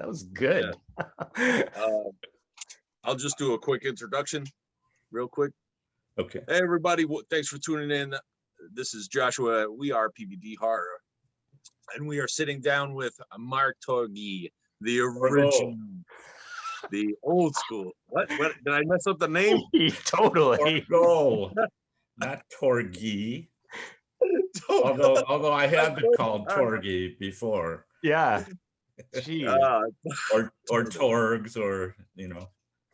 was good. Yeah. I'll just do a quick introduction real quick. Okay. Hey, everybody. Thanks for tuning in. This is Joshua. We are PVD Horror. And we are sitting down with Mark Torgl, the original, the old school. What? Did I mess up the name? Totally. Torgl, not Torgl. although I have been called Torgl before. Yeah. Jeez. Or Torgs, or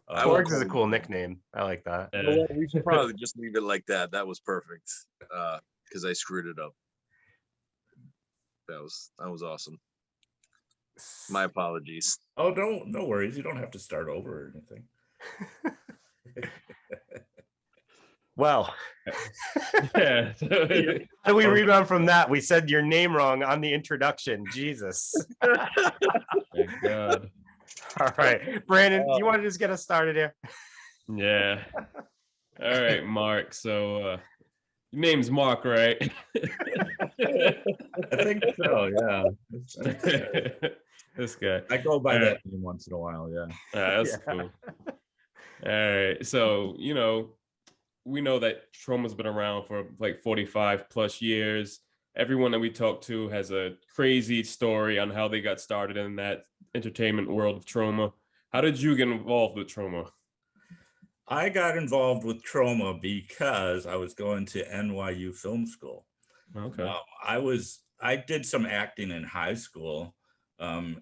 Torgs is a cool nickname. I like that. You know what? We should probably just leave it like that. That was perfect. Because I screwed it up. That was awesome. My apologies. Oh, no worries. You don't have to start over or anything. Well, yeah. how do we rebound from that? We said your name wrong on the introduction. Jesus. Thank God. All right, Brandon, you want to just get us started here? Yeah. All right, Mark. So your name's Mark, right? I think so. Yeah. This guy. I go by that name once in a while. Yeah. That's cool. All right. So we know that Troma's been around for like 45 plus years. Everyone that we talk to has a crazy story on how they got started in that entertainment world of Troma. How did you get involved with Troma? I got involved with Troma because I was going to NYU Film School. Okay. I did some acting in high school. So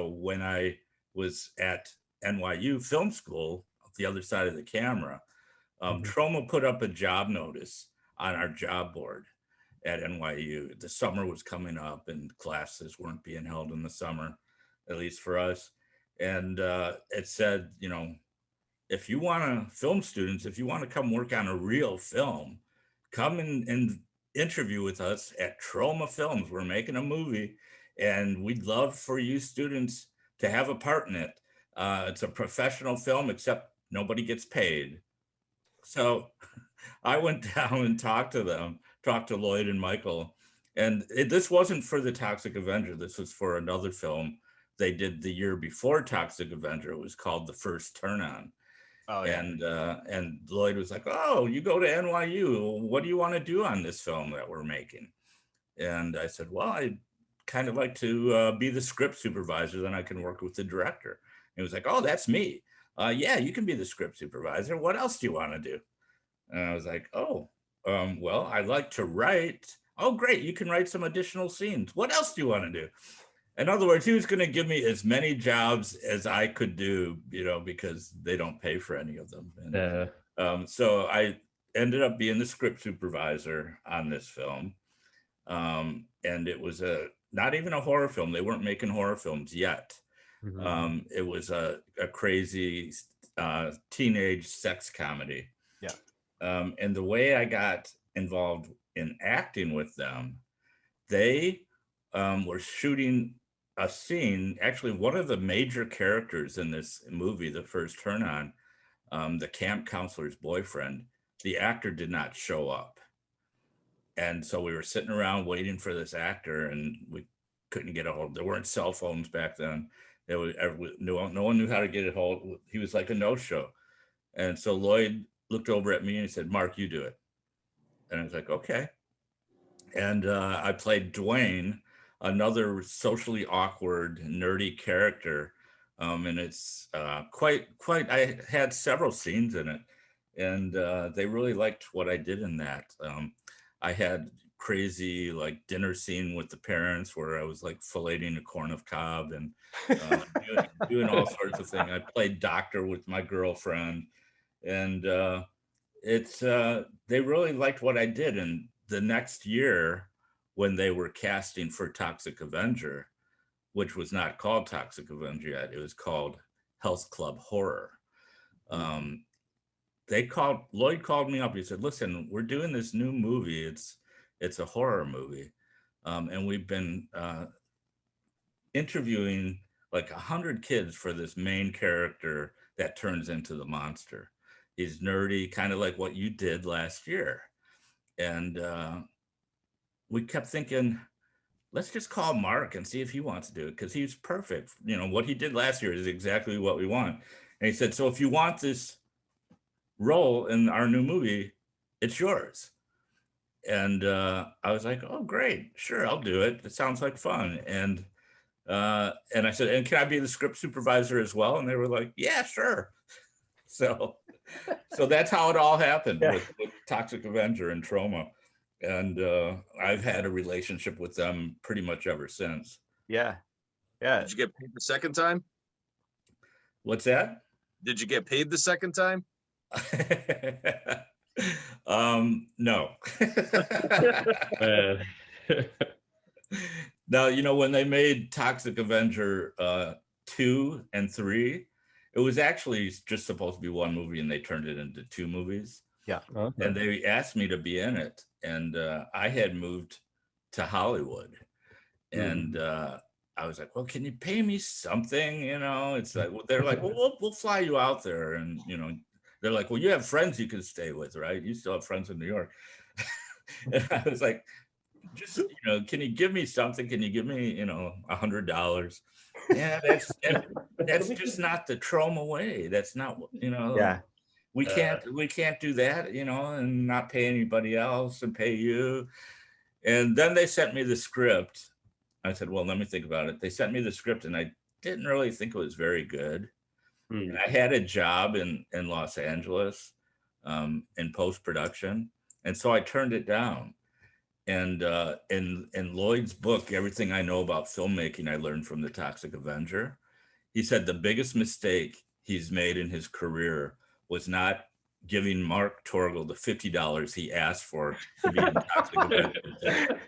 when I was at NYU Film School, the other side of the camera, Troma put up a job notice on our job board at NYU. The summer was coming up and classes weren't being held in the summer, at least for us. And it said, if you want to, film students, if you want to come work on a real film, come and interview with us at Troma Films. We're making a movie and we'd love for you students to have a part in it. It's a professional film, except nobody gets paid. So I went down and talked to them, talked to Lloyd and Michael. And this wasn't for the Toxic Avenger. This was for another film they did the year before Toxic Avenger. It was called The First Turn On. Oh, yeah. And Lloyd was like, oh, you go to NYU. What do you want to do on this film that we're making? And I said, well, I'd kind of like to be the script supervisor. Then I can work with the director. And he was like, oh, that's me. Yeah, you can be the script supervisor. What else do you want to do? And I was like, oh, well, I like to write. Oh, great. You can write some additional scenes. What else do you want to do? In other words, he was going to give me as many jobs as I could do, because they don't pay for any of them. And, so I ended up being the script supervisor on this film. And it was not even a horror film. They weren't making horror films yet. Mm-hmm. It was a crazy teenage sex comedy. Yeah. And the way I got involved in acting with them, they were shooting a scene. Actually, one of the major characters in this movie, The First Turn On, the camp counselor's boyfriend, the actor did not show up. And so we were sitting around waiting for this actor, and we couldn't get a hold. There weren't cell phones back then. No one knew how to get a hold. He was like a no-show. And so Lloyd looked over at me and he said, Mark, you do it. And I was like, okay. And I played Dwayne, another socially awkward, nerdy character. And it's quite, I had several scenes in it. And they really liked what I did in that. I had crazy dinner scene with the parents where I was filleting a corn of cob and doing all sorts of things. I played doctor with my girlfriend, and they really liked what I did. And the next year, when they were casting for Toxic Avenger, which was not called Toxic Avenger yet, it was called Health Club Horror. Lloyd called me up. He said, listen, we're doing this new movie. It's a horror movie. And we've been interviewing 100 kids for this main character that turns into the monster. He's nerdy, kind of like what you did last year. And we kept thinking, let's just call Mark and see if he wants to do it, because he's perfect. You know, what he did last year is exactly what we want. And he said, so if you want this role in our new movie, it's yours. And I was like, oh, great, sure, I'll do it. It sounds like fun. And I said, and can I be the script supervisor as well? And they were like, yeah, sure. So that's how it all happened with Toxic Avenger and Troma. And I've had a relationship with them pretty much ever since. Yeah. Did you get paid the second time? What's that? Did you get paid the second time? No. Man. Now, you know, when they made Toxic Avenger 2 and 3, it was actually just supposed to be one movie, and they turned it into 2 movies. Yeah. Okay. And they asked me to be in it, and I had moved to Hollywood, and I was like, well, can you pay me something? You know, it's like, well, they're like, well, we'll fly you out there, and you know, they're like, well, you have friends you can stay with, right? You still have friends in New York. And I was like, just, you know, can you give me something? Can you give me, you know, $100? Yeah, that's just not the Troma way. That's not, you know. Yeah. We can't do that, you know, and not pay anybody else and pay you. And then they sent me the script. I said, well, let me think about it. They sent me the script, and I didn't really think it was very good. And I had a job in Los Angeles in post-production. And so I turned it down. And in Lloyd's book, Everything I Know About Filmmaking, I learned from the Toxic Avenger. He said the biggest mistake he's made in his career was not giving Mark Torgl the $50 he asked for to be in Toxic Avenger.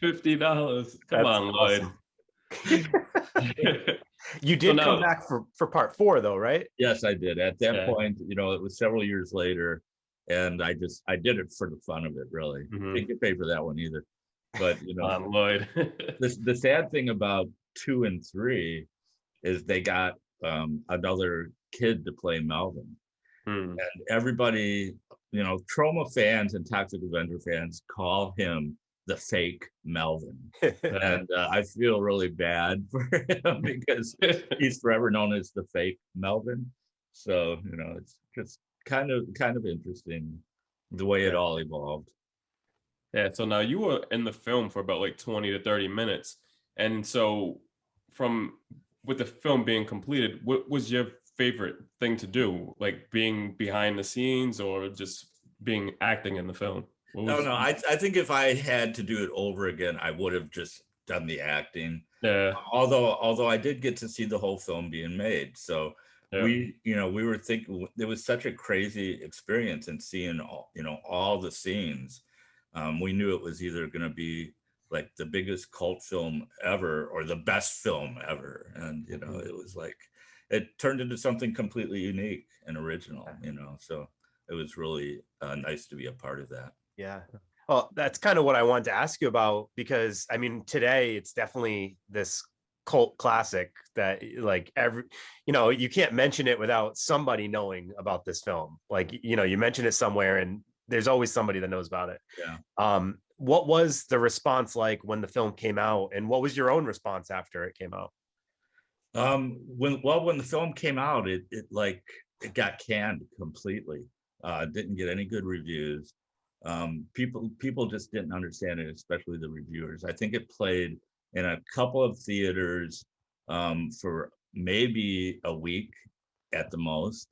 $50. Come on, Lloyd. You did come back for part 4 though, right? Yes, I did. At that point, you know, it was several years later, and I did it for the fun of it, really. Didn't get paid for that one either. But you know, Lloyd. the sad thing about 2 and 3 is they got another kid to play Melvin. And everybody, you know, Troma fans and Toxic Avenger fans call him the fake Melvin. And I feel really bad for him because he's forever known as the fake Melvin. So, you know, it's just kind of interesting the way it all evolved. Yeah, so now you were in the film for about like 20 to 30 minutes. And so with the film being completed, what was your favorite thing to do? Like being behind the scenes or just acting in the film? No, I think if I had to do it over again, I would have just done the acting. Yeah. Although I did get to see the whole film being made. So we were thinking it was such a crazy experience, and seeing all the scenes. We knew it was either going to be like the biggest cult film ever or the best film ever. And, you know, it was like, it turned into something completely unique and original, you know, so it was really nice to be a part of that. Yeah. Well, that's kind of what I wanted to ask you about, because I mean, today it's definitely this cult classic that like you can't mention it without somebody knowing about this film. Like, you know, you mention it somewhere and there's always somebody that knows about it. Yeah. What was the response like when the film came out, and what was your own response after it came out? When the film came out, it got canned completely. Didn't get any good reviews. People just didn't understand it, especially the reviewers. I think it played in a couple of theaters for maybe a week at the most.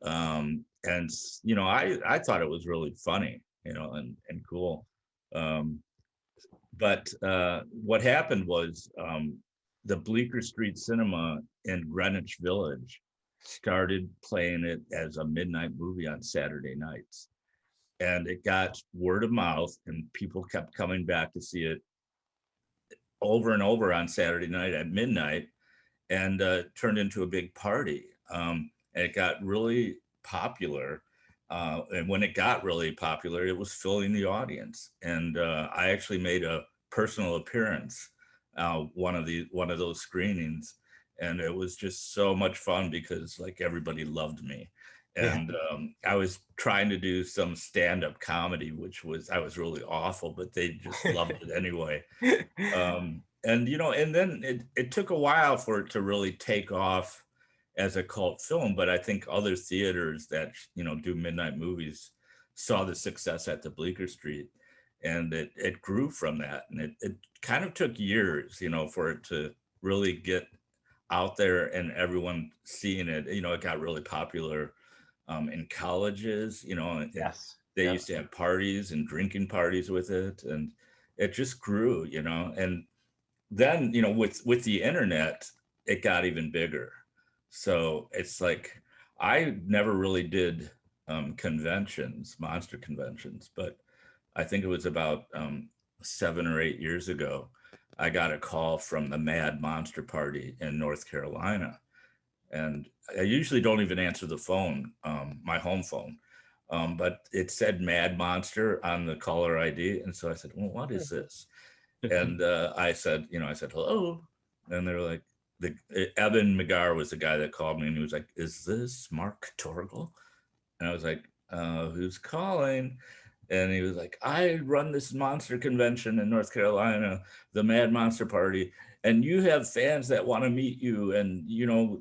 And you know, I thought it was really funny, you know, and cool. But what happened was the Bleecker Street Cinema in Greenwich Village started playing it as a midnight movie on Saturday nights. And it got word of mouth, and people kept coming back to see it over and over on Saturday night at midnight, and turned into a big party. And it got really popular. And when it got really popular, it was filling the audience. And I actually made a personal appearance one of those screenings, and it was just so much fun because like everybody loved me. And I was trying to do some stand-up comedy, which I was really awful, but they just loved it anyway. And and then it took a while for it to really take off as a cult film, but I think other theaters that do midnight movies saw the success at the Bleecker Street, and it grew from that. And it kind of took years, for it to really get out there and everyone seeing it. It got really popular in colleges. Yes. They used to have parties and drinking parties with it, and it just grew. And then with the internet, it got even bigger. So it's like I never really did conventions, monster conventions, but I think it was about 7 or 8 years ago, I got a call from the Mad Monster Party in North Carolina. And I usually don't even answer the phone, my home phone, but it said Mad Monster on the caller ID. And so I said, well, what is this? And I said, hello. And they're like, Evan Macabre was the guy that called me, and he was like, is this Mark Torgl? And I was like, who's calling? And he was like, I run this monster convention in North Carolina, the Mad Monster Party, and you have fans that want to meet you, and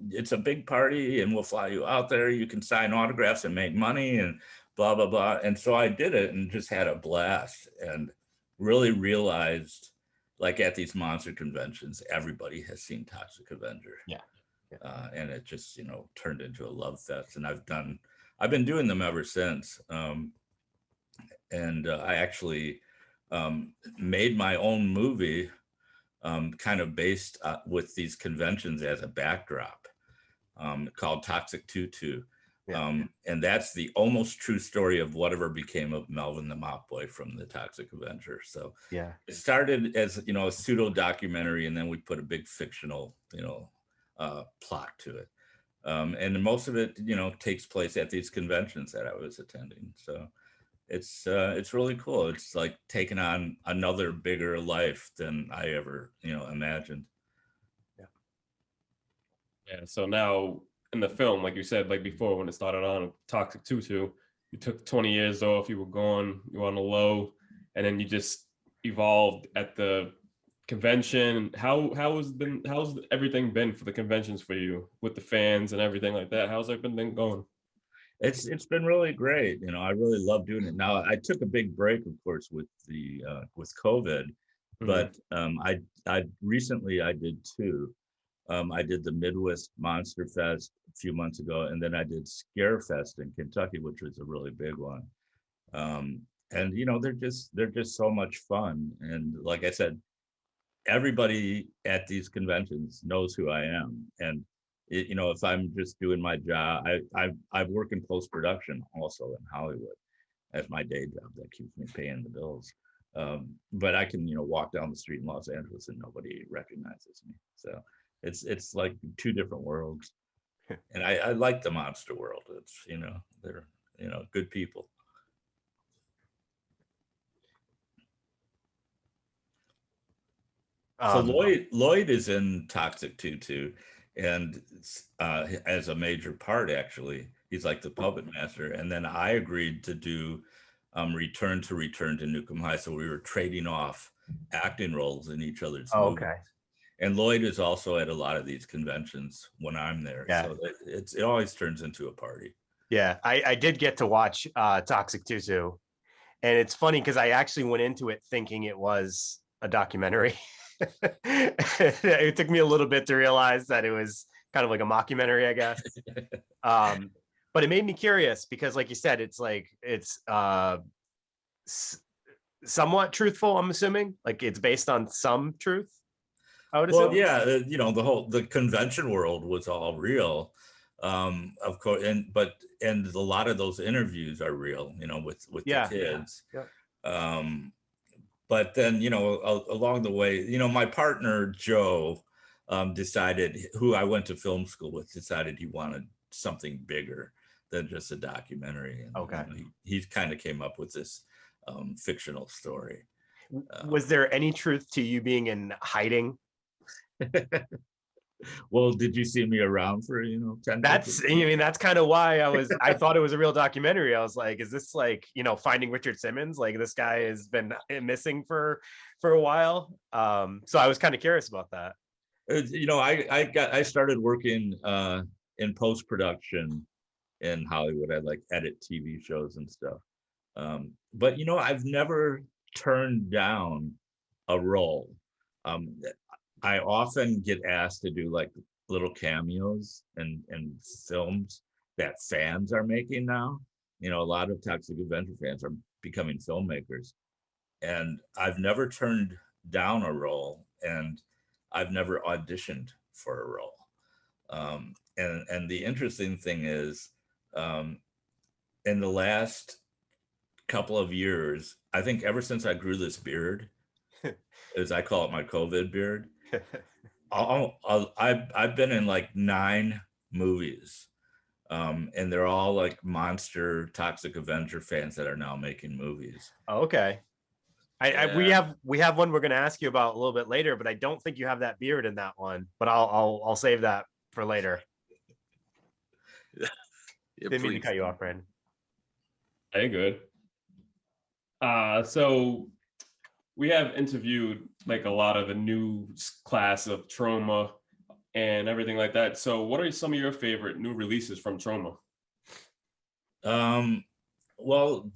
it's a big party, and we'll fly you out there. You can sign autographs and make money and blah, blah, blah. And so I did it and just had a blast, and really realized, like, at these monster conventions, everybody has seen Toxic Avenger. Yeah. And it just, turned into a love fest. And I've been doing them ever since. And I actually made my own movie kind of based with these conventions as a backdrop, called Toxic Tutu. And that's the almost true story of whatever became of Melvin the Mop Boy from the Toxic Avenger. So it started as a pseudo documentary, and then we put a big fictional plot to it. And most of it takes place at these conventions that I was attending. So it's really cool. It's like taking on another bigger life than I ever imagined. Yeah. So now in the film, like you said, like before when it started on Toxic Tutu, you took 20 years off, you were gone, you were on the low, and then you just evolved at the convention. How's everything been for the conventions for you with the fans and everything like that? How's everything going? It's been really great. I really love doing it. Now I took a big break, of course, with COVID, but I recently I did two. I did the Midwest Monster Fest a few months ago, and then I did Scare Fest in Kentucky, which was a really big one. And they're just so much fun. And like I said, everybody at these conventions knows who I am. And if I'm just doing my job, I work in post-production also in Hollywood as my day job that keeps me paying the bills. But I can walk down the street in Los Angeles and nobody recognizes me. So it's like two different worlds. And I like the monster world. It's they're good people. So Lloyd is in Toxic Tutu, and as a major part, actually. He's like the puppet master. And then I agreed to do Return to Nukem High. So we were trading off acting roles in each other's movies. Okay. And Lloyd is also at a lot of these conventions when I'm there. Yeah. So it always turns into a party. Yeah, I did get to watch Toxic Tutu, and it's funny because I actually went into it thinking it was a documentary. It took me a little bit to realize that it was kind of like a mockumentary, I guess. But it made me curious because, like you said, it's somewhat truthful. I'm assuming, like, it's based on some truth. I would assume. Well, yeah, the convention world was all real, of course, and a lot of those interviews are real, with the kids. Yeah. But then, along the way, my partner Joe decided, who I went to film school with, decided he wanted something bigger than just a documentary. And, he kind of came up with this fictional story. Was there any truth to you being in hiding? Well, did you see me around for 10? That's, I mean, that's kind of why I thought it was a real documentary. I was like, is this like, finding Richard Simmons? Like this guy has been missing for a while. So I was kind of curious about that. I started working in post production in Hollywood. I like edit TV shows and stuff. But I've never turned down a role. I often get asked to do like little cameos in films that fans are making now. A lot of Toxic Avenger fans are becoming filmmakers, and I've never turned down a role, and I've never auditioned for a role. And the interesting thing is, in the last couple of years, I think ever since I grew this beard, as I call it, my COVID beard, I've been in like 9 movies, and they're all like monster Toxic Avenger fans that are now making movies. Okay. We have one we're going to ask you about a little bit later, but I don't think you have that beard in that one. But I'll save that for later. Didn't mean to cut you off, Brandon. Hey, good. So we have interviewed like a lot of the new class of Troma and everything like that. So what are some of your favorite new releases from Troma? Well,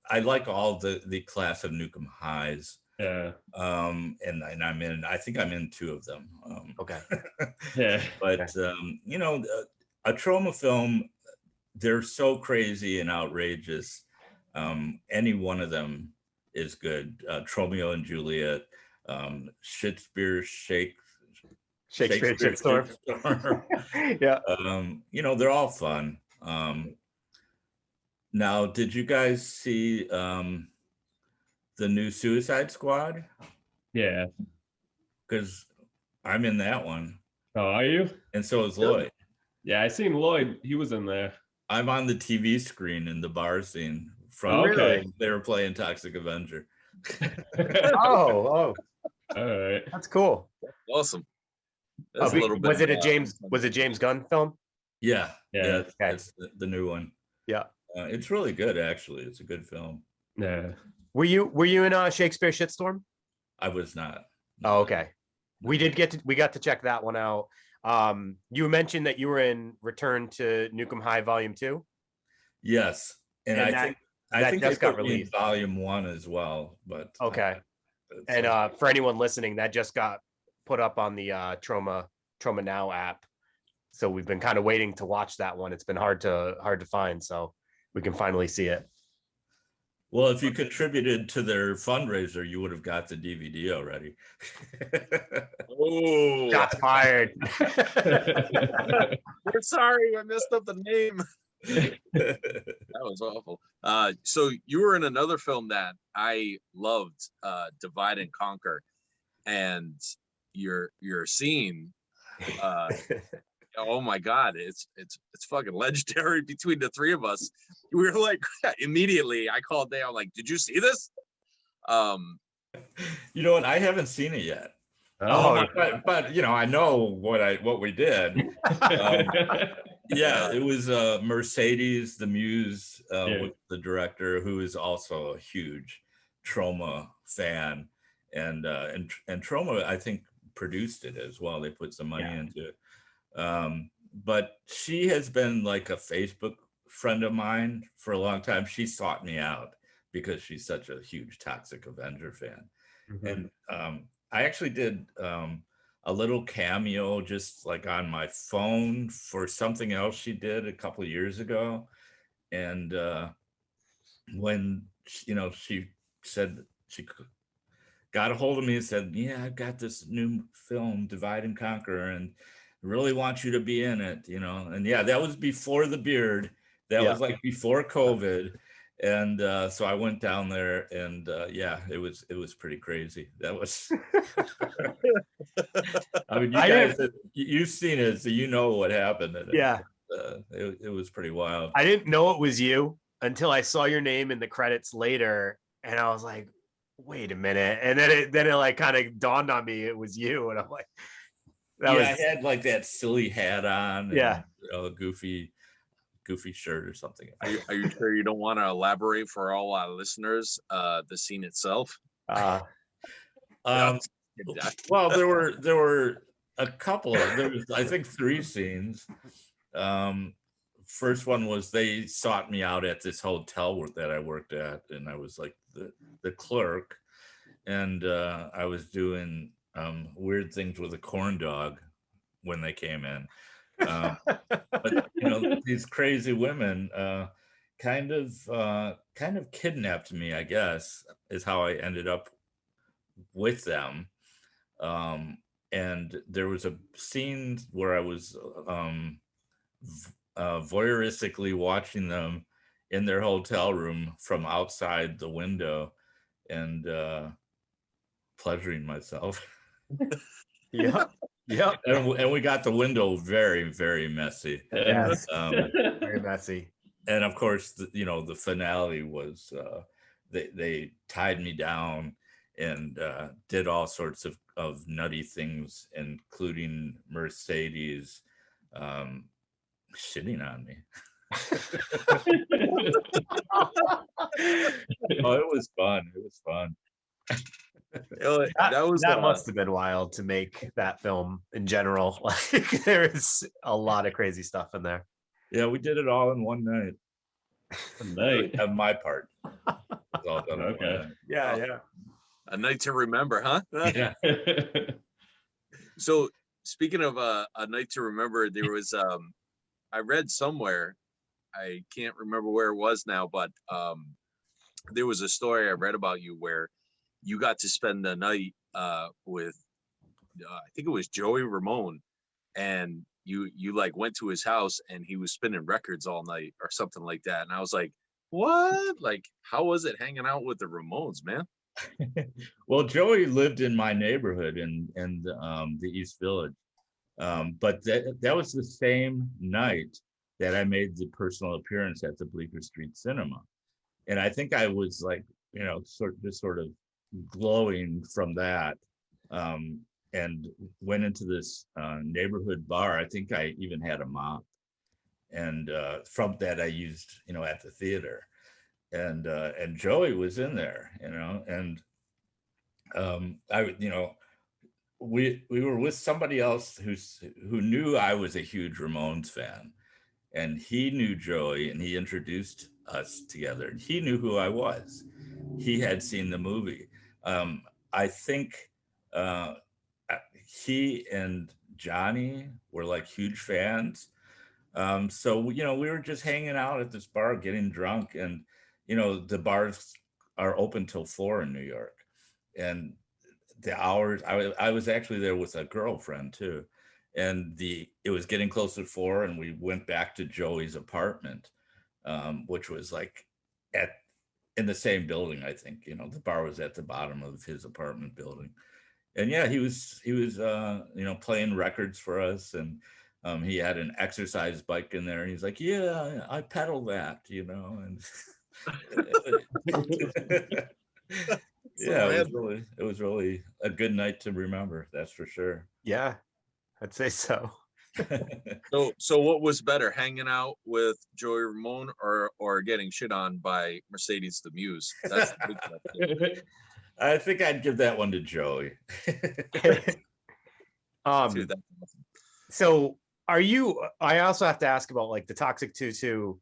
I like all the class of Nukem Highs. Yeah. And I think I'm in 2 of them. Okay. Yeah. But a Troma film, they're so crazy and outrageous. Any one of them is good. Tromeo and Juliet, Shakespeare's Shitstorm. Yeah. They're all fun. Now, did you guys see the new Suicide Squad? Yeah. Because I'm in that one. Oh, are you? And so is Lloyd. Yeah, I seen Lloyd. He was in there. I'm on the TV screen in the bar scene from Really? they were playing Toxic Avenger. Oh, All right. that's cool. Awesome. That's a little bit. Was it James Gunn film? Yeah. Yeah. It's the new one. Yeah. It's really good, actually. It's a good film. Yeah. Were you in Shakespeare Shitstorm? I was not. Oh, okay. We got to check that one out. You mentioned that you were in Return to Nukem High Volume 2. Yes, and I think just they got put me in released. Volume 1 as well. But Okay. And for anyone listening, that just got put up on the Troma Now app. So we've been kind of waiting to watch that one. It's been hard to find, so we can finally see it. Well, if you contributed to their fundraiser, you would have got the DVD already. Oh, Shots fired. we're sorry, I messed up the name. That was awful. So you were in another film that I loved, Divide and Conquer, and your scene. Oh my God, it's fucking legendary between the 3 of us. We were like, immediately I called Dale, like, did you see this? You know what? I haven't seen it yet. Oh, but I know what we did. Yeah, it was Mercedes, the Muse, with the director, who is also a huge Troma fan, and Troma, I think, produced it as well. They put some money into it. But she has been like a Facebook friend of mine for a long time. She sought me out because she's such a huge Toxic Avenger fan. Mm-hmm. And I actually did a little cameo just like on my phone for something else she did a couple of years ago. And when she said she got a hold of me and said, yeah, I've got this new film, Divide and Conquer, and really want you to be in it, and yeah, that was before the beard. That was like before COVID. And so I went down there, and it was pretty crazy. That was I mean, you've seen it, so you know what happened. Yeah. It was pretty wild. I didn't know it was you until I saw your name in the credits later, and I was like, wait a minute. And then it like kind of dawned on me it was you, and I'm like, That was I had like that silly hat on, and Yeah. a goofy shirt or something. Are you sure you don't want to elaborate for all our listeners the scene itself? Well, there were a couple. There was, I think, 3 scenes. First one was they sought me out at this hotel that I worked at, and I was like the clerk, and I was doing weird things with a corn dog when they came in. But these crazy women kind of kidnapped me, I guess, is how I ended up with them. And there was a scene where I was voyeuristically watching them in their hotel room from outside the window and pleasuring myself. Yep. And we got the window very, very messy. Yes. Very messy. And of course, the finale was they tied me down and did all sorts of nutty things, including Mercedes shitting on me. Oh, it was fun. It was fun. That must have been wild to make that film in general. Like there's a lot of crazy stuff in there. Yeah, we did it all in one night. On my part. It's all done in one night. Yeah. A night to remember, huh? Yeah. So speaking of a night to remember, there was I read somewhere, I can't remember where it was now, but there was a story I read about you where you got to spend the night with I think it was Joey Ramone, and you like went to his house and he was spinning records all night or something like that. And I was like, what? Like, how was it hanging out with the Ramones, man? Well, Joey lived in my neighborhood in the East Village. But that was the same night that I made the personal appearance at the Bleecker Street Cinema. And I think I was like, sort of glowing from that. And went into this neighborhood bar. I think I even had a mop. And from that I used, at the theater. And Joey was in there, and we were with somebody else who knew I was a huge Ramones fan, and he knew Joey, and he introduced us together, and he knew who I was. He had seen the movie. I think he and Johnny were like huge fans. So we were just hanging out at this bar getting drunk, and the bars are open till 4 in New York, and the hours I was actually there with a girlfriend too, and it was getting close to 4, and we went back to Joey's apartment, which was like in the same building. I think the bar was at the bottom of his apartment building, and yeah, he was playing records for us, and he had an exercise bike in there, and he's like, yeah, I pedal that, and yeah, it was really a good night to remember. That's for sure. Yeah, I'd say so. So what was better, hanging out with Joey Ramone or getting shit on by Mercedes the Muse? That's the big question. I think I'd give that one to Joey. Dude, that's awesome. So I also have to ask about like the Toxic Tutu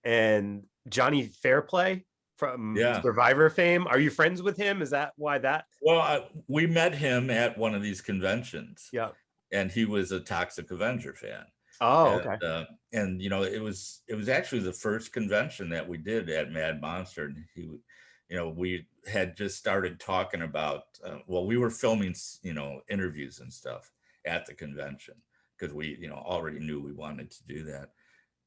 and Johnny Fairplay from Survivor fame. Are you friends with him? Is that why that? Well, we met him at one of these conventions. Yeah. And he was a Toxic Avenger fan. Oh, okay. And it was actually the first convention that we did at Mad Monster, and we had just started talking about. We were filming, interviews and stuff at the convention because we, already knew we wanted to do that.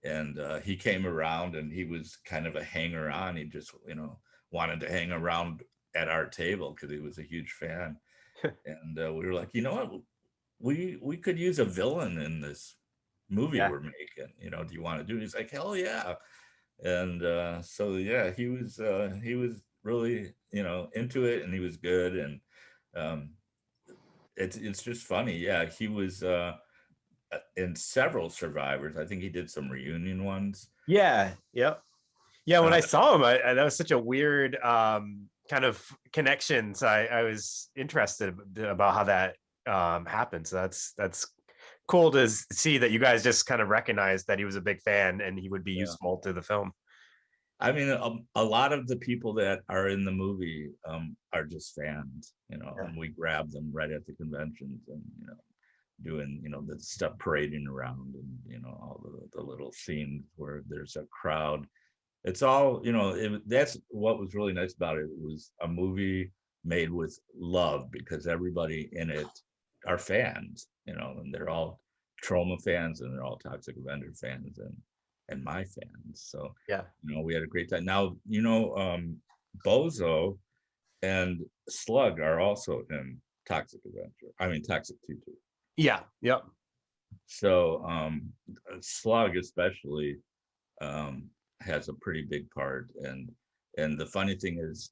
And he came around, and he was kind of a hanger-on. He just, wanted to hang around at our table because he was a huge fan. And we were like, you know what? We could use a villain in this movie we're making. Do you want to do it? He's like, hell yeah. And so yeah, he was really into it, and he was good. And it's just funny. Yeah, he was in several Survivors. I think he did some reunion ones. Yeah. Yep. Yeah. When I Uh, saw him, that was such a weird kind of connection. So I was interested about how that happened. So that's cool to see that you guys just kind of recognized that he was a big fan and he would be yeah. useful to the film. I mean, a lot of the people that are in the movie are just fans, Yeah. and we grab them right at the conventions and, doing, the stuff parading around and, all the little scenes where there's a crowd. It's all, that's what was really nice about it. It was a movie made with love because everybody in it are fans, and they're all Troma fans and they're all Toxic Avenger fans and my fans. So, Yeah. we had a great time. Now, Bozo and Slug are also in Toxic Avenger. I mean, Toxic Tutu. Yeah. Yep. So Slug especially has a pretty big part, and the funny thing is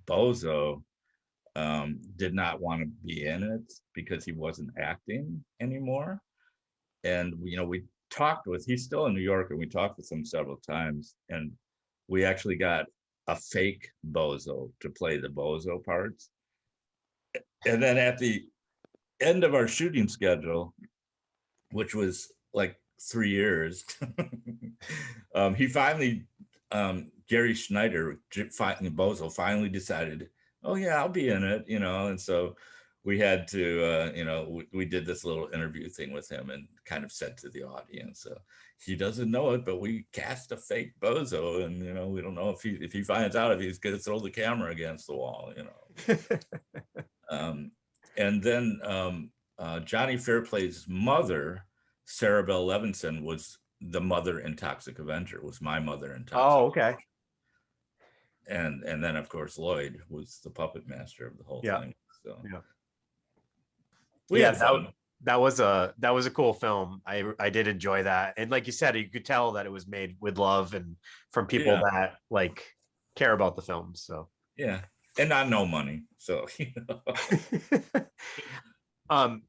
Bozo did not want to be in it because he wasn't acting anymore. And we talked with, he's still in New York, and we talked with him several times, and we actually got a fake Bozo to play the Bozo parts. And then at the end of our shooting schedule, which was like 3 years, he finally, Gary Schneider, Bozo, finally decided, oh yeah, I'll be in it, and so we had to, we did this little interview thing with him and kind of said to the audience, he doesn't know it, but we cast a fake Bozo, and we don't know if he finds out, if he's going to throw the camera against the wall, and then Johnny Fairplay's mother, Sarah Bell Levinson, was the mother in Toxic Avenger, was my mother in Toxic. Oh, okay. And then of course Lloyd was the puppet master of the whole thing. So yeah. We had fun. That was a cool film. I did enjoy that. And like you said, you could tell that it was made with love and from people that like care about the film. So yeah. And not no money. So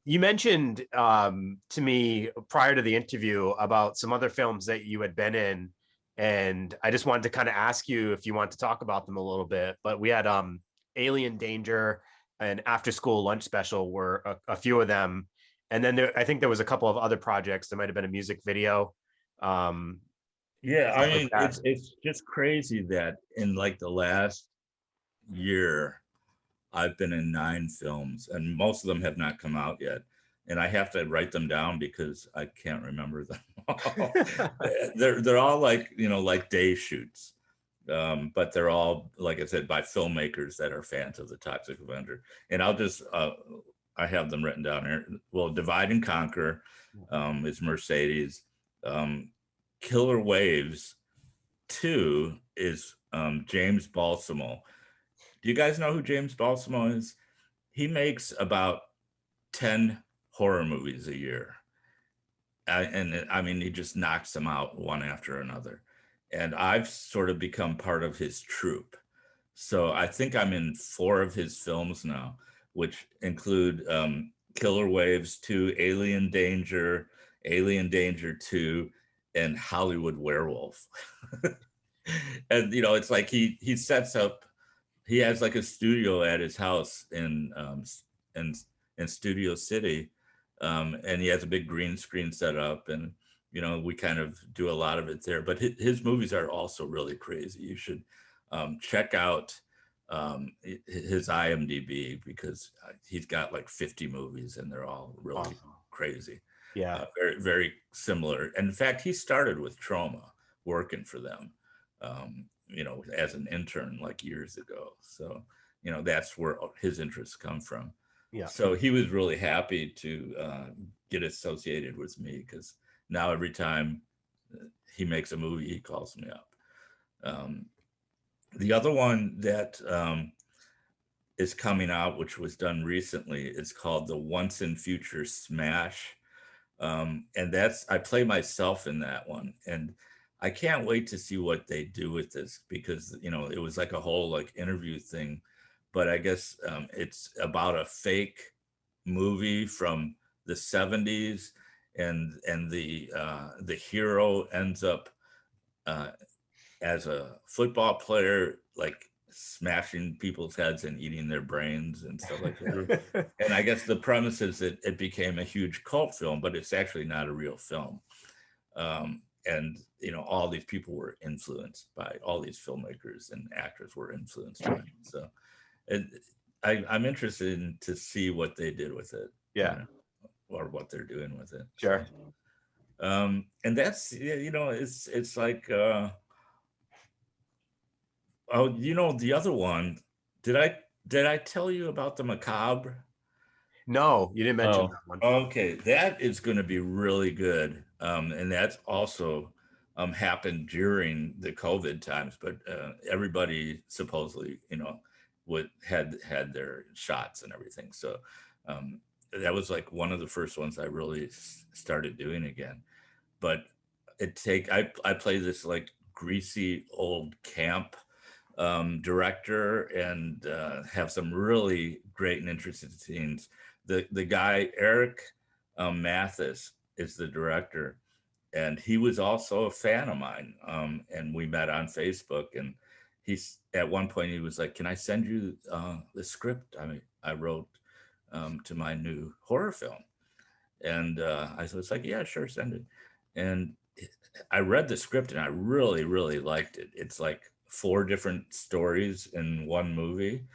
you mentioned to me prior to the interview about some other films that you had been in, and I just wanted to kind of ask you if you want to talk about them a little bit. But we had Alien Danger and After School Lunch Special were a few of them, and then I think there was a couple of other projects. There might have been a music video. Yeah, I mean, it's just crazy that in like the last year, I've been in 9 films, and most of them have not come out yet. And I have to write them down because I can't remember them all. They're all like, like day shoots. But they're all, like I said, by filmmakers that are fans of the Toxic Avenger. And I'll just, I have them written down here. Well, Divide and Conquer is Mercedes. Killer Waves 2 is James Balsamo. Do you guys know who James Balsamo is? He makes about 10 horror movies a year. And I mean, he just knocks them out one after another. And I've sort of become part of his troupe. So I think I'm in 4 of his films now, which include Killer Waves 2, Alien Danger 2, and Hollywood Werewolf. And, it's like he sets up, he has like a studio at his house in Studio City, and he has a big green screen set up, and we kind of do a lot of it there. But his movies are also really crazy. You should check out his IMDb, because he's got like 50 movies, and they're all really crazy. Yeah, very, very similar. And in fact, he started with Troma, working for them, as an intern like years ago. So, that's where his interests come from. Yeah. So he was really happy to get associated with me, because now every time he makes a movie, he calls me up. The other one that is coming out, which was done recently, is called The Once and Future Smash. And I play myself in that one. And I can't wait to see what they do with this, because, it was like a whole like interview thing, but I guess it's about a fake movie from the 70s, and the hero ends up as a football player, like smashing people's heads and eating their brains and stuff like that. And I guess the premise is that it became a huge cult film, but it's actually not a real film. And all these people were influenced by, all these filmmakers and actors were influenced by it. So I'm interested in to see what they did with it. Yeah. Or what they're doing with it. Sure. So, and that's, it's like, oh, the other one, did I tell you about the Macabre? No, you didn't mention that one. Okay, that is going to be really good. And that's also happened during the COVID times, but everybody supposedly, had their shots and everything. So that was like one of the first ones I really started doing again. But I play this like greasy old camp director, and have some really great and interesting scenes. The guy Eric Mathis is the director, and he was also a fan of mine, and we met on Facebook. And he's, at one point he was like, "Can I send you the script I wrote to my new horror film?" And I was like, "Yeah, sure, send it." And I read the script and I really, really liked it. It's like 4 different stories in one movie.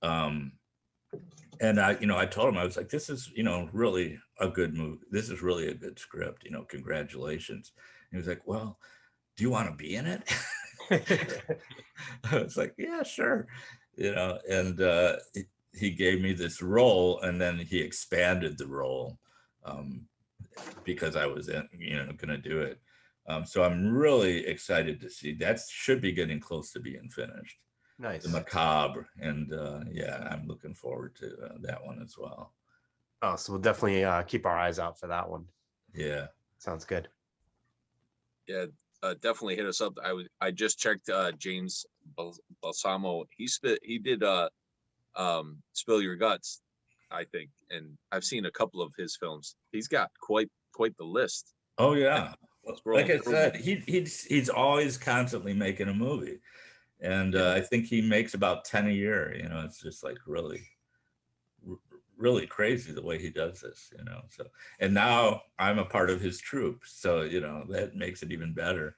And I told him, I was like, "This is, really a good movie. This is really a good script, congratulations." And he was like, "Well, do you want to be in it?" I was like, "Yeah, sure." And he gave me this role, and then he expanded the role because I was going to do it. So I'm really excited to see. That should be getting close to being finished. Nice. The Macabre, and yeah, I'm looking forward to that one as well. Oh, so we'll definitely keep our eyes out for that one. Yeah, sounds good. Yeah, definitely hit us up. I just checked James Balsamo. He did Spill Your Guts, I think, and I've seen a couple of his films. He's got quite the list. Oh yeah, like I through. said, he's always constantly making a movie, and I think he makes about 10 a year. It's just like really crazy the way he does this. So, and now I'm a part of his troupe, so that makes it even better,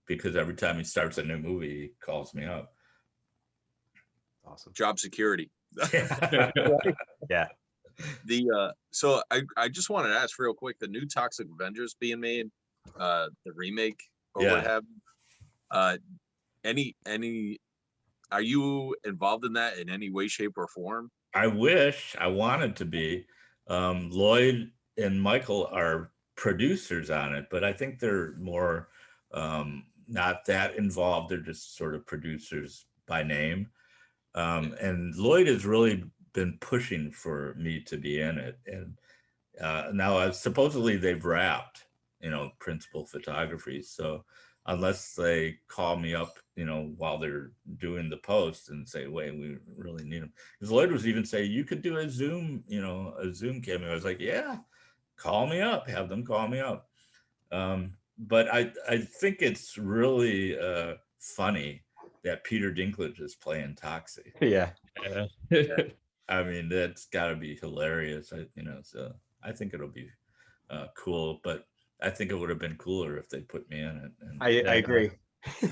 because every time he starts a new movie, he calls me up. Awesome. Job security. Yeah. So I just wanted to ask real quick, the new Toxic Avengers being made, the remake or what have you, any are you involved in that in any way, shape, or form? I wish I wanted to be. Lloyd and Michael are producers on it, but I think they're more not that involved. They're just sort of producers by name. And Lloyd has really been pushing for me to be in it. And now supposedly they've wrapped, principal photography. So unless they call me up, while they're doing the post and say, "Wait, we really need them." Because Lloyd was even saying, "You could do a Zoom cameo." I was like, "Yeah, call me up, have them call me up." But I think it's really funny that Peter Dinklage is playing Toxic. Yeah. I mean, that's got to be hilarious. So I think it'll be cool, but I think it would have been cooler if they put me in it. And, I agree.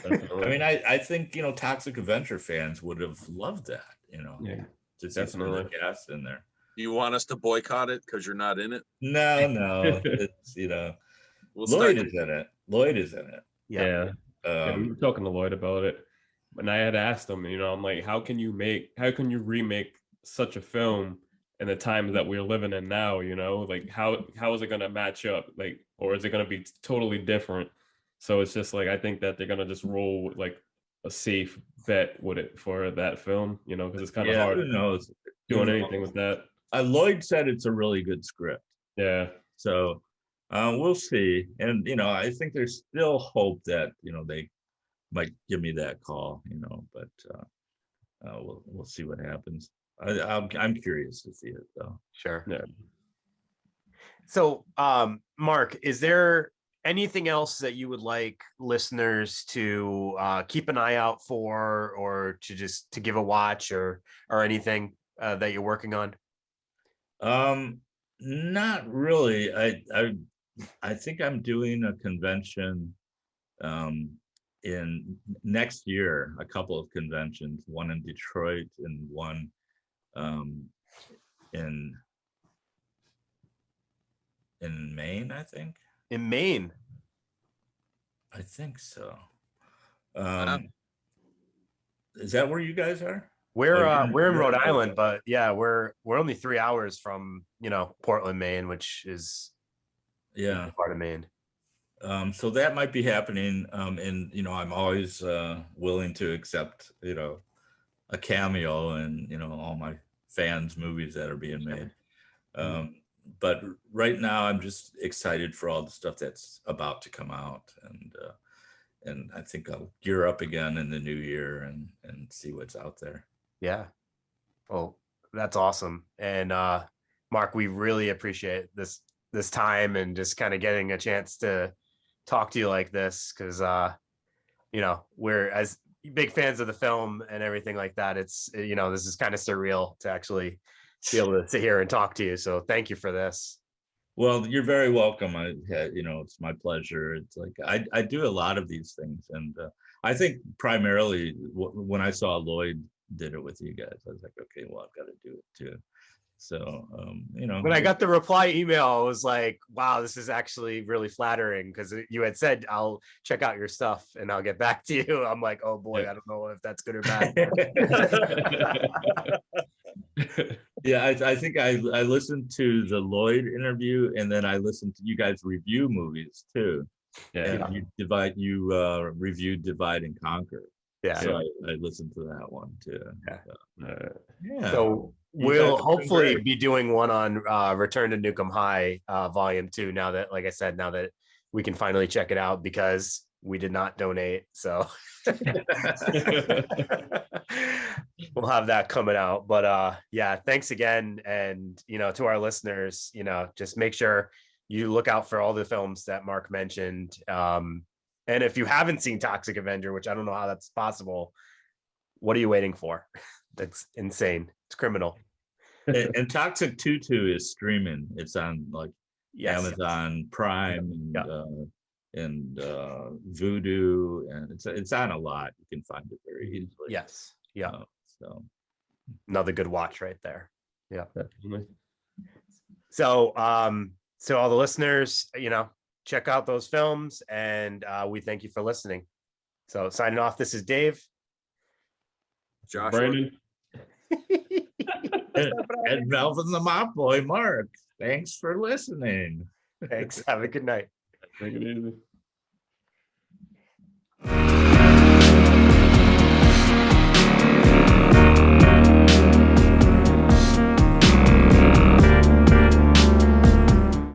I mean, I think, Toxic Avenger fans would have loved that, Yeah, to see some of the cast in there. Do you want us to boycott it because you're not in it? No, it's, Lloyd is in it. Lloyd is in it. Yeah. We were talking to Lloyd about it, and I had asked him, I'm like, how can you remake such a film in the times that we're living in now? Like how is it going to match up? Like, or is it going to be totally different? So it's just like, I think that they're going to just roll with like a safe bet with it for that film, because it's kind of hard. Who knows? Doing anything with that. Lloyd said it's a really good script. Yeah. So we'll see. And, I think there's still hope that, they might give me that call, but we'll see what happens. I'm curious to see it though. Sure. Yeah. So, Mark, is there anything else that you would like listeners to keep an eye out for, or to give a watch, or anything that you're working on? Not really. I think I'm doing a convention in next year, a couple of conventions, one in Detroit and one in Maine, I think. In Maine. I think so. Wow. Is that where you guys are? We're Oh, we're in you're Rhode in Island, but yeah, we're only 3 hours from, Portland, Maine, which is Yeah. part of Maine. So that might be happening. And I'm always willing to accept, a cameo in, all my fans' movies that are being made. But right now I'm just excited for all the stuff that's about to come out, and I think I'll gear up again in the new year and see what's out there. Yeah. Well, that's awesome. And Mark, we really appreciate this time and just kind of getting a chance to talk to you like this, because we're as big fans of the film and everything like that. It's this is kind of surreal to actually be able to sit here and talk to you. So thank you for this. Well, you're very welcome. It's my pleasure. It's like I do a lot of these things, and I think primarily when I saw Lloyd did it with you guys, I was like, okay, well, I've got to do it too. So, when I got the reply email, I was like, wow, this is actually really flattering, because you had said, I'll check out your stuff and I'll get back to you. I'm like, oh boy, I don't know if that's good or bad. Yeah, I think I listened to the Lloyd interview, and then I listened to you guys review movies too. Yeah. And you reviewed Divide and Conquer. Yeah. So I listened to that one too. Yeah. So we'll hopefully be doing one on Return to Nukem High Volume 2 now that, like I said, now that we can finally check it out, because we did not donate. So we'll have that coming out. But yeah, thanks again. And, to our listeners, just make sure you look out for all the films that Mark mentioned. And if you haven't seen Toxic Avenger, which I don't know how that's possible, what are you waiting for? That's insane. It's criminal. And Toxic Tutu is streaming. It's on Amazon Prime and Vudu, and it's on a lot. You can find it very easily. Yes. Yeah. So another good watch right there. Yeah. Definitely. So so all the listeners, check out those films, and we thank you for listening. So signing off, this is Dave. Joshua. Brandon. and Melvin the Mop Boy, Mark. Thanks for listening. Thanks. Have a good night. Take it easy.